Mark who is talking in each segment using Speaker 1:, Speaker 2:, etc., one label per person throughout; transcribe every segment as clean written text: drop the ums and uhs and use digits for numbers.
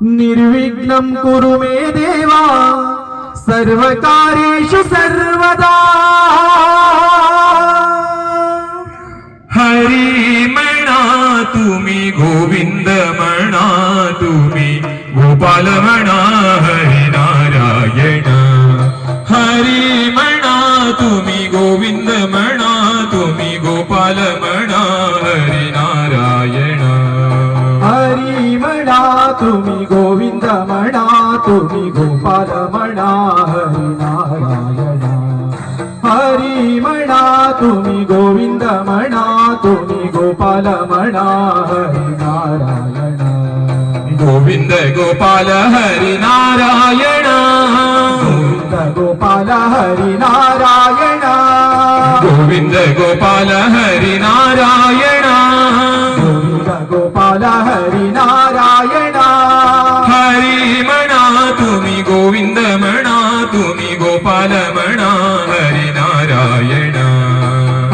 Speaker 1: निर्विघ्नं कुरु मे देवा सर्वकार्येषु सर्वदा।
Speaker 2: हरी म्हणा तुम्ही, गोविंद म्हणा तुम्ही, गोपाल म्हणा हरी नारायण। हरी म्हणा तुम्ही, गोविंद म्हणा तुम्ही, गोपाल म्हणा हरी नारायण।
Speaker 1: हरी म्हणा तुम्ही, गोविंद म्हणा तुम्ही, गोपाल म्हणा हरी नारायण। हरी म्हणा तुम्ही, गोविंद म्हणा तुम्ही, गोपाल म्हणा हरी नारायण।
Speaker 2: गोविंद गोपाल हरी नारायण,
Speaker 1: गोविंद गोपाल हरी नारायण।
Speaker 2: गोविंद गोपाल हरी नारायण,
Speaker 1: गोविंद गोपाल हरी नारायण।
Speaker 2: हरी म्हणा तुम्ही, गोविंद म्हणा तुम्ही, गोपाल म्हणा हरी नारायण।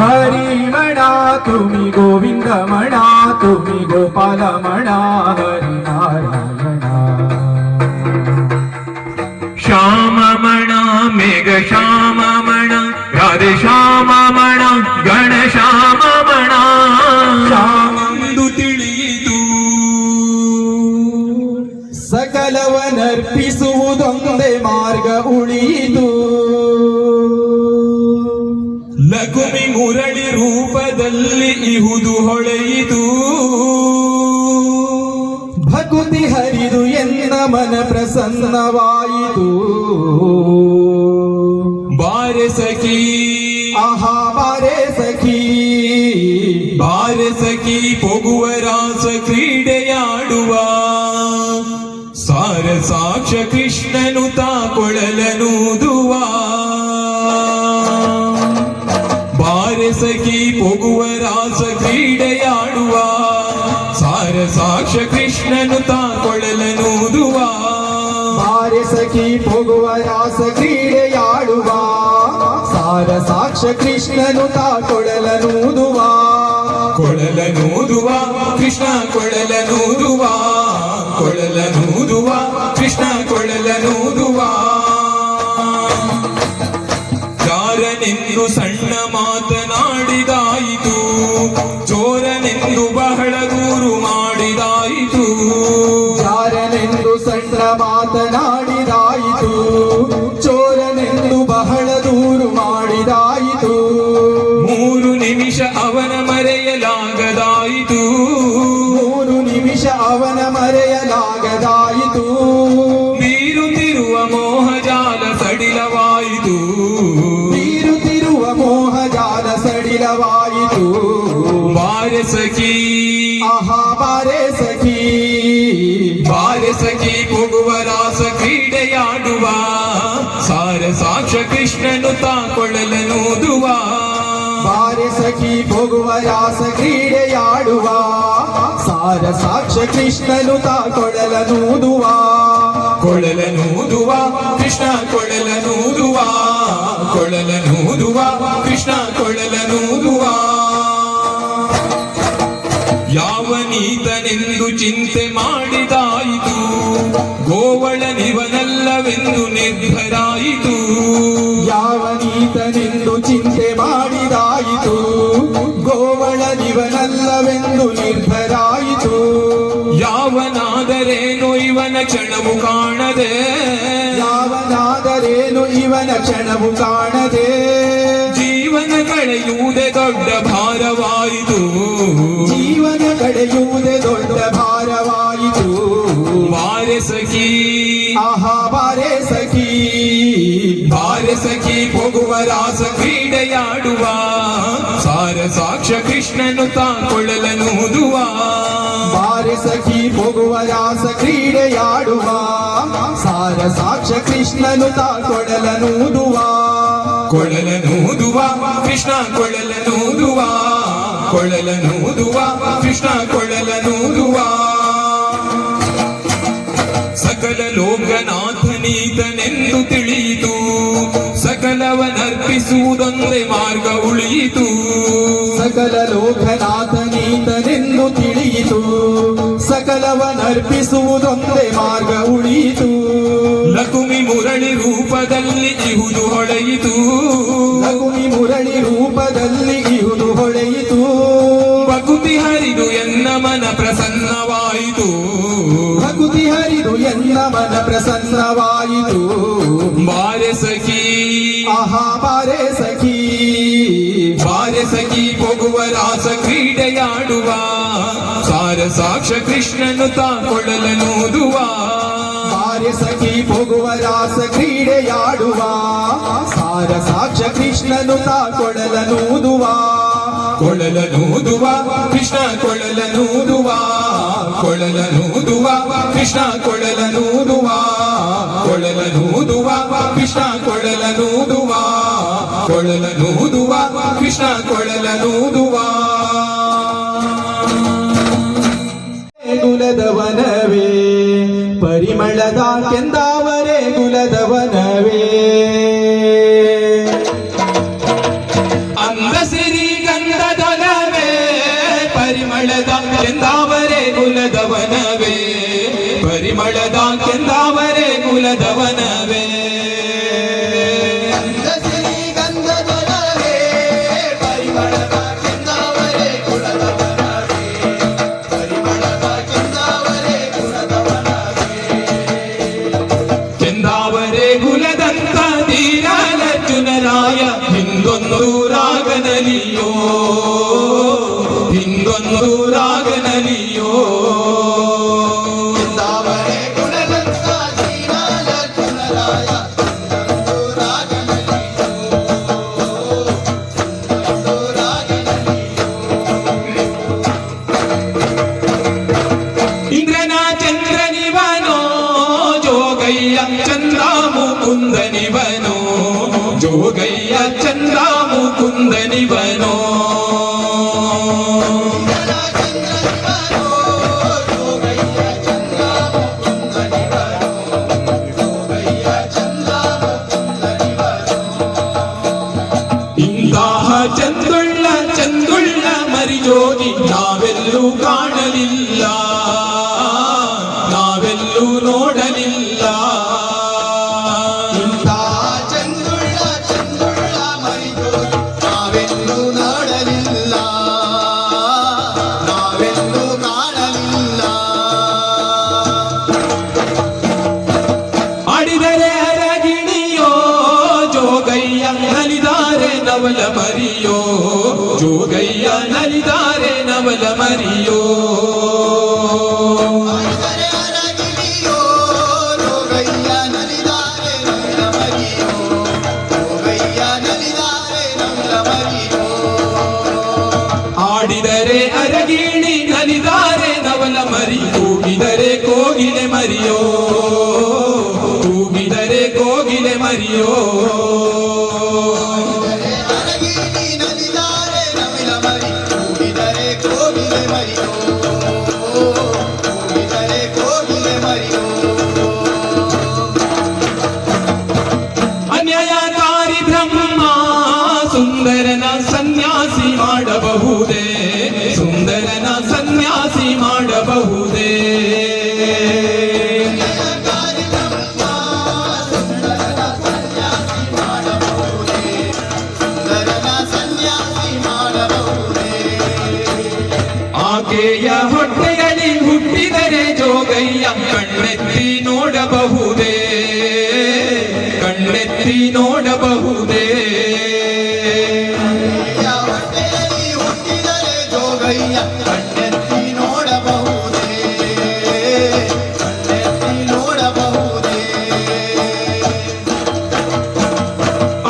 Speaker 1: हरी म्हणा तुम्ही, गोविंद म्हणा तुम्ही, गोपाल म्हणा हरी नारायण।
Speaker 2: श्याम म्हणा मेघ श्याम म्हणा, राधे श्याम म्हणा, गण श्याम म्हणा, श्यामंದು ತಿಳಿಯಿತು
Speaker 1: ಸಕಲವನರ್ಪಿಸುವುದೊಂದೇ ಮಾರ್ಗ ಉಳಿಯಿತು।
Speaker 2: ಲಘುಮಿ ಮುರಳಿ ರೂಪದಲ್ಲಿ ಇಹುದು ಹೊಳೆಯಿತು।
Speaker 1: ಭಕುತಿ ಹರಿದು ಎನ್ನ ಮನ ಪ್ರಸನ್ನವಾಯಿತು।
Speaker 2: ಬಾರೆ ಸಖಿ
Speaker 1: ಆಹಾ ಬಾರೆ ಸಖಿ,
Speaker 2: ಬಾರೆ ಸಖಿ ಪೊಗುವ ರಾಸ ಕ್ರೀಡೆಯಾಡುವ, ಸಾರ ಸಾಕ್ಷ ಕೃಷ್ಣನು ತಾ ಕೊಳಲನೂದುವ। ಬಾರೆ ಸಖಿ ಪೊಗುವ ರಾಸ ಕ್ರೀಡೆಯಾಡುವ, ಸಾರ ಸಾಕ್ಷ ಕೃಷ್ಣನು ತಾ ಕೊಳಲನೂದುವ।
Speaker 1: ಬಾರೆ ಸಖಿ ಹೋಗುವ ರಾಸ ಕ್ರೀಡೆಯಾಡುವ, ಸಾರ ಸಾಕ್ಷ ಕೃಷ್ಣನು ತಾ ಕೊಳಲನೂದುವ।
Speaker 2: ಕೊಳಲನೂದುವ ಕೃಷ್ಣ ಕೊಳಲನೂದುವ, ಕೊಳಲನೂದುವ ಕೃಷ್ಣ ಕೊಳಲನೂದುವ। ಜಾರನೆಂದು ಸಣ್ಣ ಮಾತನಾಡಿದಾಯಿತು, ಚೋರನೆಂದು ಬಹಳ ದೂರು ಮಾಡಿದಾಯಿತು।
Speaker 1: ಯಾರನೆಂದು ಸಣ್ಣ ಮಾತನಾಡಿದಾಯಿತು, ಚೋರನೆಂದು ಬಹಳ ದೂರು ಮಾಡಿದಾಯಿತು।
Speaker 2: 3 ನಿಮಿಷ ಅವನ ಮರೆಯಲಾಗದಾಯಿತು,
Speaker 1: 3 ನಿಮಿಷ ಅವನ ಮರೆಯಲಾಗದಾಯಿತು।
Speaker 2: ಬೀರುತ್ತಿರುವ ಮೋಹಜಾಲ ಸಡಿಲವಾಯಿತು,
Speaker 1: ಬೀರುತ್ತಿರುವ ಮೋಹಜಾಲ ಸಡಿಲವಾಯಿತು।
Speaker 2: ಬಾರೆ ಸಖಿ
Speaker 1: ಆಹಾ ಬಾರೆ ಸಖಿ,
Speaker 2: ಬಾರೆ ಸಖಿ ಹೋಗುವ ರಾಸ ಕ್ರೀಡೆಯಾಡುವ, ಸಾರ ಸಾಕ್ಷ ಕೃಷ್ಣನು ತಾ ಕೊಳಲನೂದುವ।
Speaker 1: ಬಾರೆ ಸಖಿ ಹೋಗುವ ರಾಸ ಕ್ರೀಡೆಯಾಡುವ, ಸಾರ ಸಾಕ್ಷ ಕೃಷ್ಣನು ತಾ ಕೊಳಲನೂದುವ।
Speaker 2: ಕೊಳಲನೂದುವ ಕೃಷ್ಣ ಕೊಳಲನೂದುವ, ಕೊಳಲನೂದುವ ಕೃಷ್ಣ ಕೊಳಲನೂದುವ। ಯಾವನೀತನೆಂದು ಚಿಂತೆ ಮಾಡಿದಾಯಿತು, ಗೋವಳನಿವನಲ್ಲವೆಂದು ನಿರ್ಭರಾಯಿತು।
Speaker 1: ಯಾವನೀತನೆಂದು ಚಿಂತೆ ಮಾಡಿದಾಯಿತು, ಗೋವಳನಿವನಲ್ಲವೆಂದು ನಿರ್ಭರಾಯಿತು।
Speaker 2: ಯಾವನಾದರೇನು ಇವನ ಕ್ಷಣವು ಕಾಣದೆ,
Speaker 1: ಯಾವನಾದರೇನು ಇವನ ಕ್ಷಣವು ಕಾಣದೆ,
Speaker 2: ಜೀವನ ಕಳೆಯುವುದೇ ದೊಡ್ಡ ಭಾರವಾಯಿತು,
Speaker 1: ಜೀವನ ಕಳೆಯುವುದೇ ದೊಡ್ಡ ಭಾರವಾಯಿತು।
Speaker 2: ಬಾರೆ ಸಖಿ
Speaker 1: ಆಹಾ ಬಾರೆ ಸಖಿ,
Speaker 2: ಬಾರೆ ಸಖಿ ಹೋಗುವ ರಾಸ ಕ್ರೀಡೆಯಾಡುವ, ಸಾರ ಸಾಕ್ಷ ಕೃಷ್ಣನು ತಾ ಕೊಳಲನೂದುವ।
Speaker 1: ಬಾರೆ ಸಖಿ ಹೋಗುವ ರಾಸ ಕ್ರೀಡೆಯಾಡುವ, ಸಾರ ಸಾಕ್ಷ ಕೃಷ್ಣನು ತಾ ಕೊಳಲನೂದುವ।
Speaker 2: ಕೊಳಲನೂದುವ ಕೃಷ್ಣ ಕೊಳಲನೂದುವ, ಕೊಳಲನೂದುವ ಕೃಷ್ಣ ಕೊಳಲನೂದುವ। ಸಕಲ ಲೋಕನಾಥನೀತನೆಂದು ತಿಳಿಯಿತು, ಸಕಲವನರ್ಪಿಸುವುದೊಂದೇ ಮಾರ್ಗ ಉಳಿಯಿತು।
Speaker 1: ಸಕಲ ಸಕಲ ಲೋಕನಾಥನೀತನೆಂದು ತಿಳಿಯಿತು ಸಕಲವನರ್ಪಿಸುವುದೊಂದೇ ಮಾರ್ಗ ಉಳಿಯಿತು
Speaker 2: ಲಕುಮಿ ಮುರಳಿ ರೂಪದಲ್ಲಿ ಇಹುದು ಹೊಳೆಯಿತು
Speaker 1: ಲಘುಮಿ ಮುರಳಿ ರೂಪದಲ್ಲಿ ಇಹುದು ಹೊಳೆಯಿತು
Speaker 2: ಭಕುತಿ ಹರಿದು ಎನ್ನ ಮನ ಪ್ರಸನ್ನವಾಯಿತು
Speaker 1: ಭಕುತಿ ಹರಿದು ಎನ್ನ ಮನ ಪ್ರಸನ್ನವಾಯಿತು
Speaker 2: ಬಾರೆ ಸಖಿ
Speaker 1: ಆಹಾ ಬಾರೆ ಸಖಿ
Speaker 2: ಬಾರೆ ಸಖಿ ಹೋಗುವ ರಾಸ ಕ್ರೀಡೆಯಾಡುವ ಸಾರ ಸಾಕ್ಷ ಕೃಷ್ಣನು ತಾಕೊಳಲನೂದುವ
Speaker 1: ಬಾರೆ ಸಖಿ ಹೋಗುವ ರಾಸ ಕ್ರೀಡೆಯಾಡುವ ಸಾರ ಸಾಕ್ಷ ಕೃಷ್ಣನು ತಾಕೊಡಲನೂದುವ
Speaker 2: ಕೊಳಲನೂದುವ ಕೃಷ್ಣ ಕೊಳಲನೂದುವ ಕೊಳಲನೂದುವ ಕೃಷ್ಣ ಕೊಳಲನೂದುವ ಕೊಳಲನೂದುವ ಕೃಷ್ಣ ಕೊಳಲನೂದುವ ಕೊಳಲನೂದುವ ಕೃಷ್ಣ ಕೊಳಲನೂದುವ
Speaker 1: ಗುಲದವನವೇ ಪರಿಮಳದ ಕೆಂದಾವರೆ ಗುಲದವನವೇ
Speaker 2: ಅಂದ ಸಿರಿ ಗಂಧದೊಲವೇ ಪರಿಮಳದ ಕೆಂದಾವರೆ ಕುಲದವನವೇ ಪರಿಮಳದ ಕೆಂದಾವರೆ ಕುಲದವನವೇ ಕೆಂದಾವರೆ ಕುಲದಂತ ಧೀರಾಲರ್ಜುನರಾಯ ಹಿಂದೊಂದು ರಾಗನಲಿಯೋ ಹಿಂದೊಂದು ರಾಗನಲಿಯೋ ಇಂದ್ರನ ಚಂದ್ರನಿವನೋ ಜೋಗಯ್ಯ ಚಂದ್ರ ಮುಕುಂದನಿವನೋ ಜೋಗಯ್ಯ ಚಂದ್ರ ಮುಕುಂದನಿವನೋ ಇಂತಹ ಚಂದುಳ್ಳ ಚಂದುಳ್ಳ ಮರಿಜೋಗಿ ನಾವೆಲ್ಲೂ ಕಾಣಲಿಲ್ಲ ನಾವೆಲ್ಲೂ ನೋಡಲಿಲ್ಲ ಆಡಿದರೆ ಅರಗಿಣಿಯೋ ಜೋಗಯ್ಯ ನಲಿದಾರೆ ನವಲ ಮರಿಯೋ ಜೋಗಯ್ಯ ನಲಿದಾರೆ ನವಲ ಮರಿಯೋ ಆಡಿದರೆ ಅರಗಿಣಿ ನಲಿದಾರೆ ನವಲ ಮರಿ ಕೂಗಿದರೆ ಕೋಗಿಲೆ ಮರಿಯೋ ಕೂಗಿದರೆ ಕೋಗಿಲೆ ಮರಿಯೋ ಅನ್ಯಾಯಕಾರಿ ಬ್ರಹ್ಮ ಸುಂದರನ ಸನ್ಯಾಸಿ ಮಾಡಬಹುದೇ ಸುಂದರನ ಸನ್ಯಾಸಿ ಮಾಡಬಹುದೇ ಆಕೆಯ ಹೊಟ್ಟೆಯಲ್ಲಿ ಹುಟ್ಟಿದರೆ ಜೋಗಯ್ಯ ಕಣ್ಣೆತ್ತಿ ನೋಡಬಹುದೇ ಕಣ್ಣೆತ್ತಿ ನೋಡಬಹುದೇ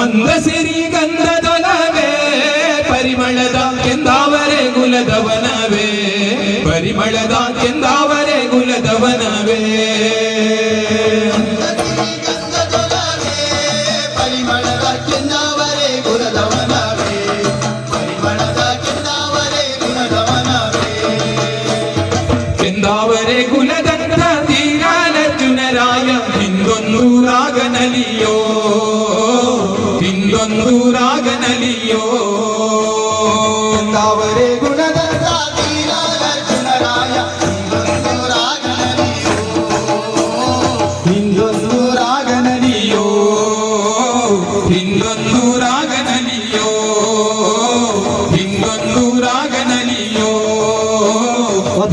Speaker 2: ಅಂದ ಸಿರಿ ಗಂಧದೊಲವೇ ಪರಿಮಳದ ಕೆಂದಾವರೆ ಗುಲದವನವೇ ಪರಿಮಳದ ಕೆಂದಾವರೆ ಗುಲದವನವೇ ಕೆಂದಾವರೆ ಕುಲದಂತ ತೀರಾಲರ್ಜುನರಾಯ ಹಿಂದೊಂದು ರಾಗನಲಿಯೋ ಹಿಂದೊಂದು ರಾಗನಲಿಯೋ
Speaker 1: ತಾವ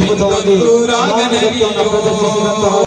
Speaker 3: ಅದ್ಭುತವಾಗಿ
Speaker 2: ಹಿಂದೊಂದು ರಾಗ ನಲಿಯೋ.
Speaker 3: ಪ್ರದರ್ಶಿಸಿದಂತಹ